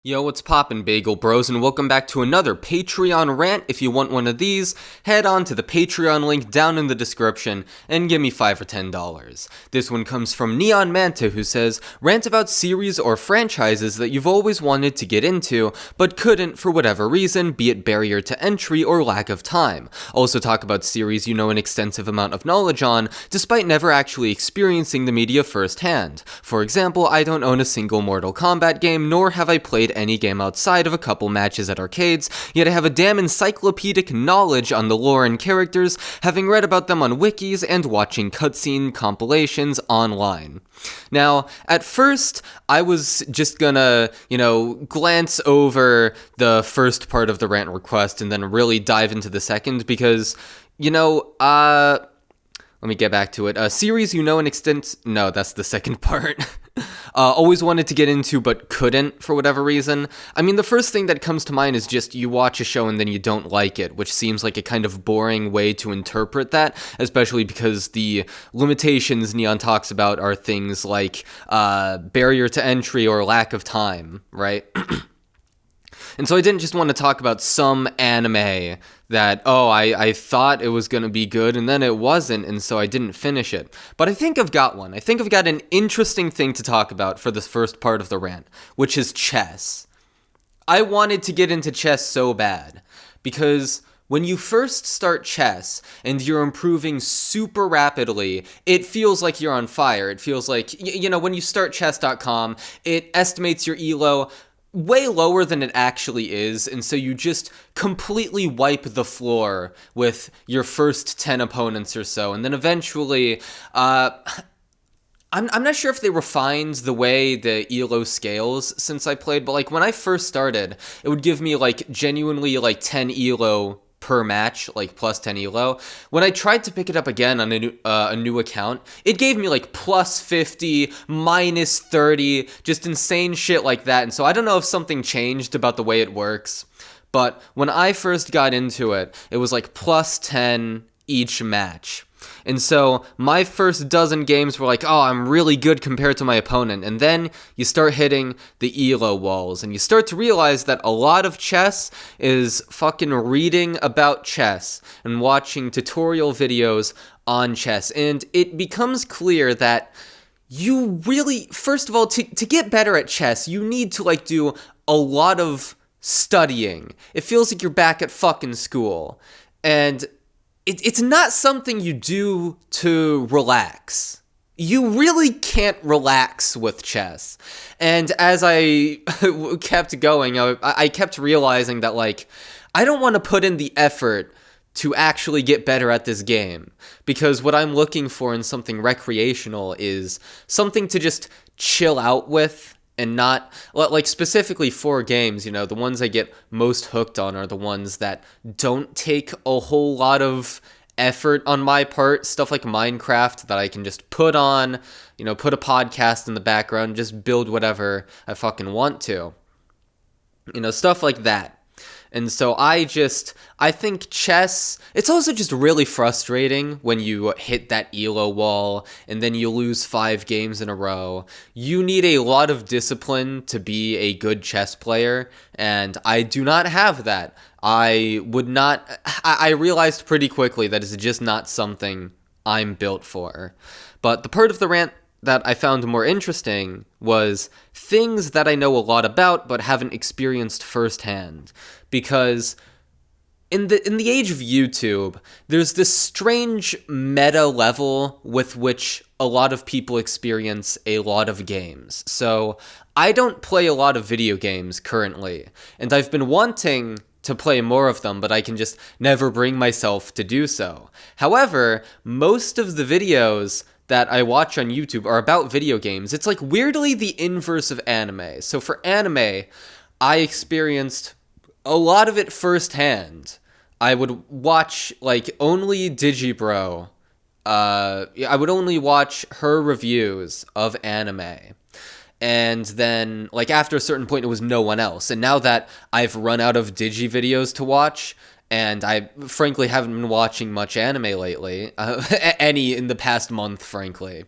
Yo, what's poppin', Bagel Bros, and welcome back to another Patreon rant. If you want one of these, head on to the Patreon link down in the description and give me $5 or $10. This one comes from Neon Manta, who says, rant about series or franchises that you've always wanted to get into, but couldn't for whatever reason, be it barrier to entry or lack of time. Also talk about series you know an extensive amount of knowledge on, despite never actually experiencing the media firsthand. For example, I don't own a single Mortal Kombat game, nor have I played any game outside of a couple matches at arcades, yet I have a damn encyclopedic knowledge on the lore and characters, having read about them on wikis and watching cutscene compilations online. Now, at first, I was just gonna, glance over the first part of the rant request and then really dive into the second because, let me get back to it. A series you know an extent... No, that's the second part. Always wanted to get into, but couldn't for whatever reason. I mean, the first thing that comes to mind is just you watch a show and then you don't like it, which seems like a kind of boring way to interpret that, especially because the limitations Neon talks about are things like barrier to entry or lack of time, right? And so I didn't just want to talk about some anime that, I thought it was going to be good, and then it wasn't, and so I didn't finish it. But I think I've got one. I think I've got an interesting thing to talk about for this first part of the rant, which is chess. I wanted to get into chess so bad, because when you first start chess and you're improving super rapidly, it feels like you're on fire. It feels like, when you start chess.com, it estimates your elo way lower than it actually is, and so you just completely wipe the floor with your first 10 opponents or so, and then eventually, I'm not sure if they refined the way the ELO scales since I played, but when I first started, it would give me genuinely 10 ELO per match, plus 10 elo. When I tried to pick it up again on a new account, it gave me plus 50, minus 30, just insane shit like that. And so I don't know if something changed about the way it works, but when I first got into it, it was plus 10 each match. And so my first dozen games were I'm really good compared to my opponent. And then you start hitting the elo walls and you start to realize that a lot of chess is fucking reading about chess and watching tutorial videos on chess. And it becomes clear that you really, first of all, to get better at chess, you need to do a lot of studying. It feels like you're back at fucking school. And it's not something you do to relax. You really can't relax with chess. And as I kept going, I kept realizing that, I don't want to put in the effort to actually get better at this game. Because what I'm looking for in something recreational is something to just chill out with. And not, specifically for games, the ones I get most hooked on are the ones that don't take a whole lot of effort on my part. Stuff like Minecraft that I can just put on, put a podcast in the background, just build whatever I fucking want to. Stuff like that. And so I think chess, it's also just really frustrating when you hit that elo wall and then you lose 5 games in a row. You need a lot of discipline to be a good chess player, and I do not have that. I realized pretty quickly that it's just not something I'm built for. But the part of the rant that I found more interesting was things that I know a lot about but haven't experienced firsthand. Because in the age of YouTube, there's this strange meta level with which a lot of people experience a lot of games. So I don't play a lot of video games currently, and I've been wanting to play more of them, but I can just never bring myself to do so. However, most of the videos that I watch on YouTube are about video games. It's weirdly the inverse of anime. So for anime, I experienced a lot of it firsthand. I would watch only Digibro. I would only watch her reviews of anime. And then after a certain point it was no one else. And now that I've run out of Digi videos to watch, and I frankly haven't been watching much anime lately, any in the past month, frankly.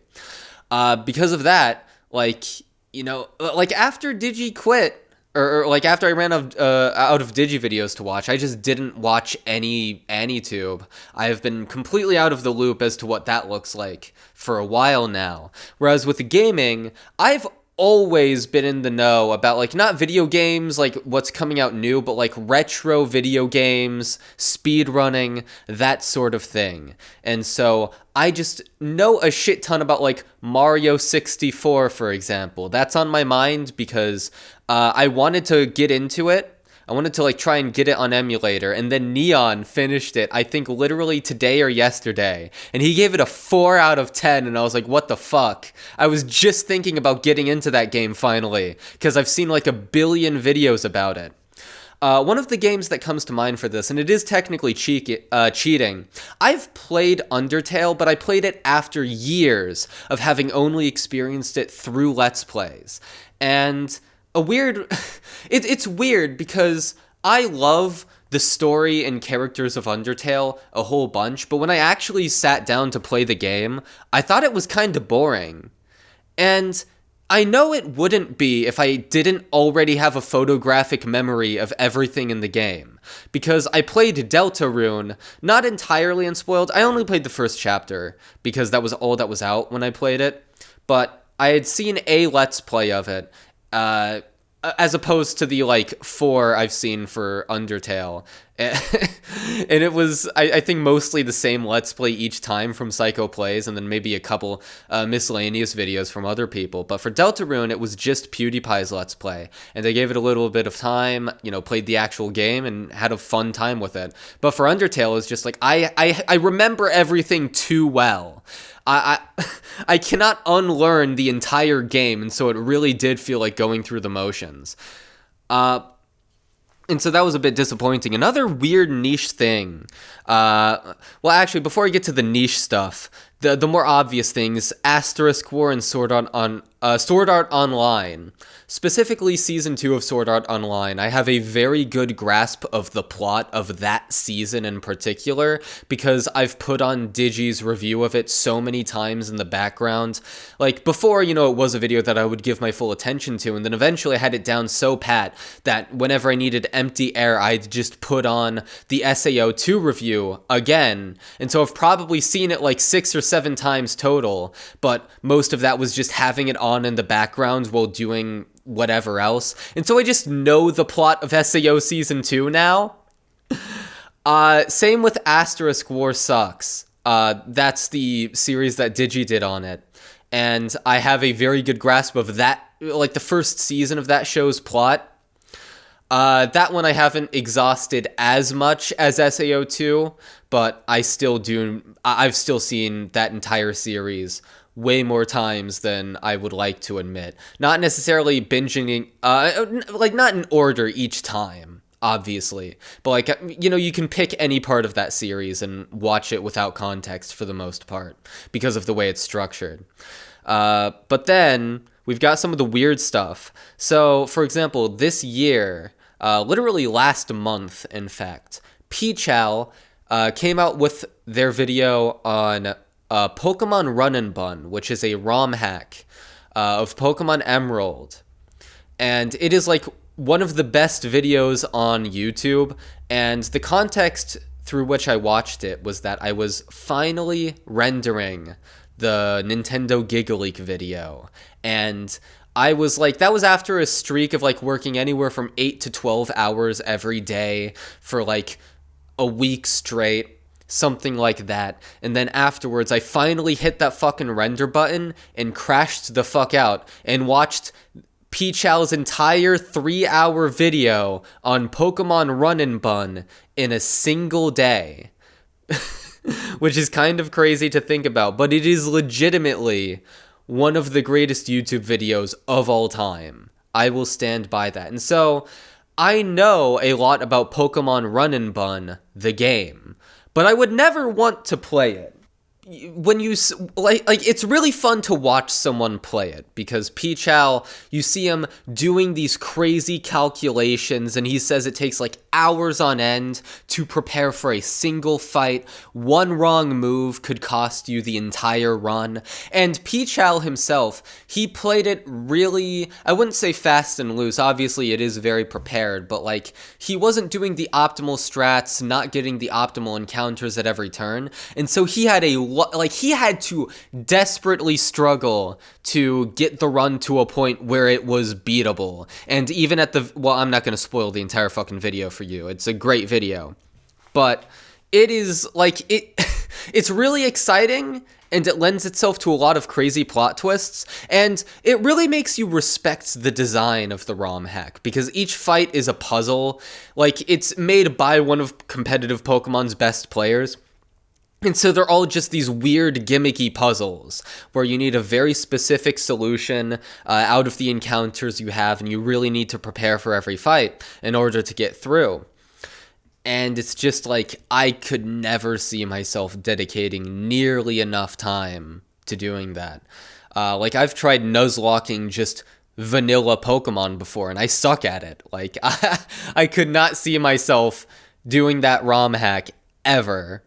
Because of that, after Digi quit, or like after I ran out of Digi videos to watch, I just didn't watch any AniTube. I have been completely out of the loop as to what that looks like for a while now. Whereas with gaming, I've always been in the know about like not video games like what's coming out new, but like retro video games, speed running, that sort of thing. And so I just know a shit ton about like Mario 64, for example. That's on my mind because I wanted to get into it. I wanted to like try and get it on emulator, and then Neon finished it, I think literally today or yesterday, and he gave it a 4 out of 10, and I was like, what the fuck? I was just thinking about getting into that game finally, because I've seen like a billion videos about it. One of the games that comes to mind for this, and it is technically cheating, I've played Undertale, but I played it after years of having only experienced it through Let's Plays. And it's weird because I love the story and characters of Undertale a whole bunch, but when I actually sat down to play the game, I thought it was kind of boring. And I know it wouldn't be if I didn't already have a photographic memory of everything in the game. Because I played Deltarune, not entirely unspoiled. I only played the first chapter, because that was all that was out when I played it. But I had seen a Let's Play of it, as opposed to the, like, 4 I've seen for Undertale. And it was, I think, mostly the same Let's Play each time from Psycho Plays, and then maybe a couple miscellaneous videos from other people. But for Deltarune, it was just PewDiePie's Let's Play. And they gave it a little bit of time, you know, played the actual game, and had a fun time with it. But for Undertale, it's just like, I remember everything too well. I cannot unlearn the entire game, and so it really did feel like going through the motions. And so that was a bit disappointing. Another weird niche thing. Well, actually, before I get to the niche stuff, the more obvious things, Asterisk War and Sword Art Online. Specifically, Season 2 of Sword Art Online. I have a very good grasp of the plot of that season in particular, because I've put on Digi's review of it so many times in the background. Like, before, you know, it was a video that I would give my full attention to, and then eventually I had it down so pat that whenever I needed empty air, I'd just put on the SAO2 review again. And so I've probably seen it like 6 or 7 times total, but most of that was just having it on in the background while doing whatever else. And so I just know the plot of SAO Season 2 now. Same with Asterisk War Sucks. That's the series that Digi did on it. And I have a very good grasp of that, like the first season of that show's plot. That one I haven't exhausted as much as SAO2, but I've still seen that entire series way more times than I would like to admit. Not necessarily binging, like not in order each time, obviously. But like, you know, you can pick any part of that series and watch it without context for the most part, because of the way it's structured. But then we've got some of the weird stuff. So, for example, this year, literally last month, in fact, Peachal came out with their video on Pokemon Run and Bun, which is a ROM hack of Pokemon Emerald. And it is like one of the best videos on YouTube, and the context through which I watched it was that I was finally rendering the Nintendo GigaLeak video, and I was like, that was after a streak of like working anywhere from 8 to 12 hours every day for like a week straight, something like that. And then afterwards, I finally hit that fucking render button and crashed the fuck out and watched Peachal's entire 3-hour video on Pokemon Run and Bun in a single day. Which is kind of crazy to think about, but it is legitimately one of the greatest YouTube videos of all time. I will stand by that. And so, I know a lot about Pokemon Run and Bun, the game, but I would never want to play it. when you like it's really fun to watch someone play it, because Pichal, you see him doing these crazy calculations, and he says it takes like hours on end to prepare for a single fight. One wrong move could cost you the entire run. And Pichal himself, he played it really, I wouldn't say fast and loose, obviously it is very prepared, but like he wasn't doing the optimal strats, not getting the optimal encounters at every turn, and so he had he had to desperately struggle to get the run to a point where it was beatable. And even at the, well, I'm not going to spoil the entire fucking video for you. It's a great video. But it is, like, it's really exciting, and it lends itself to a lot of crazy plot twists, and it really makes you respect the design of the ROM hack, because each fight is a puzzle. Like, it's made by one of competitive Pokemon's best players. And so they're all just these weird gimmicky puzzles where you need a very specific solution out of the encounters you have, and you really need to prepare for every fight in order to get through. And it's just like, I could never see myself dedicating nearly enough time to doing that. Like, I've tried Nuzlocking just vanilla Pokemon before, and I suck at it. Like, I could not see myself doing that ROM hack ever.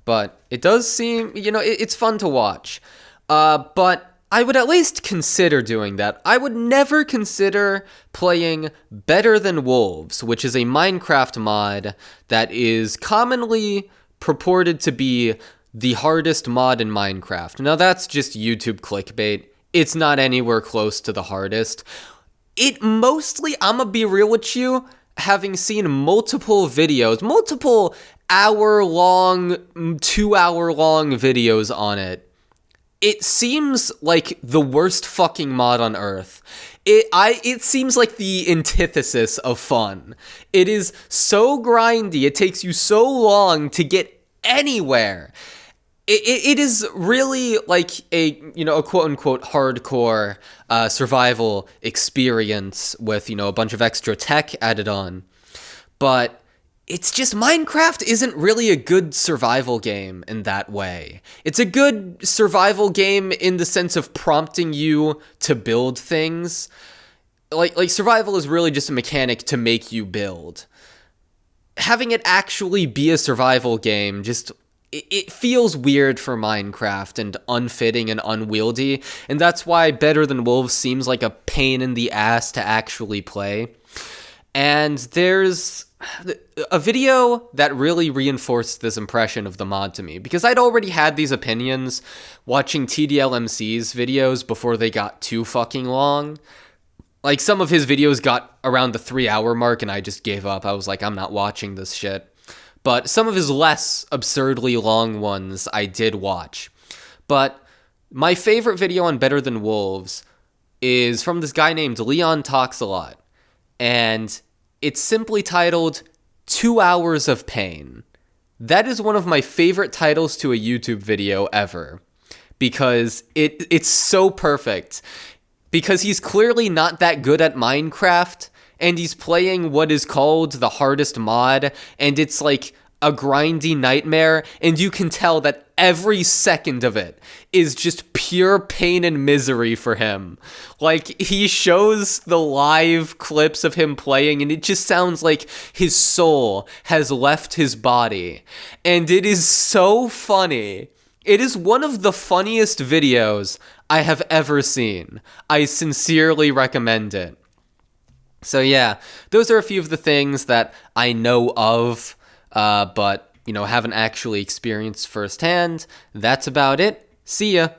But it does seem, it's fun to watch. But I would at least consider doing that. I would never consider playing Better Than Wolves, which is a Minecraft mod that is commonly purported to be the hardest mod in Minecraft. Now, that's just YouTube clickbait. It's not anywhere close to the hardest. It mostly, I'm gonna be real with you, having seen multiple videos, multiple hour-long, 2-hour-long videos on it, it seems like the worst fucking mod on earth. It seems like the antithesis of fun. It is so grindy, it takes you so long to get anywhere. It is really like a quote-unquote hardcore survival experience with, a bunch of extra tech added on. But it's just, Minecraft isn't really a good survival game in that way. It's a good survival game in the sense of prompting you to build things. Like survival is really just a mechanic to make you build. Having it actually be a survival game just, it feels weird for Minecraft and unfitting and unwieldy, and that's why Better Than Wolves seems like a pain in the ass to actually play. And there's a video that really reinforced this impression of the mod to me, because I'd already had these opinions watching TDLMC's videos before they got too fucking long. Like, some of his videos got around the 3-hour mark and I just gave up. I was like, I'm not watching this shit. But some of his less absurdly long ones I did watch. But my favorite video on Better Than Wolves is from this guy named Leon Talks A Lot. And it's simply titled 2 Hours of Pain. That is one of my favorite titles to a YouTube video ever, because it's so perfect. Because he's clearly not that good at Minecraft, and he's playing what is called the hardest mod, and it's like a grindy nightmare, and you can tell that every second of it is just pure pain and misery for him. Like, he shows the live clips of him playing, and it just sounds like his soul has left his body. And it is so funny. It is one of the funniest videos I have ever seen. I sincerely recommend it. So yeah, those are a few of the things that I know of, but, haven't actually experienced firsthand. That's about it. See ya.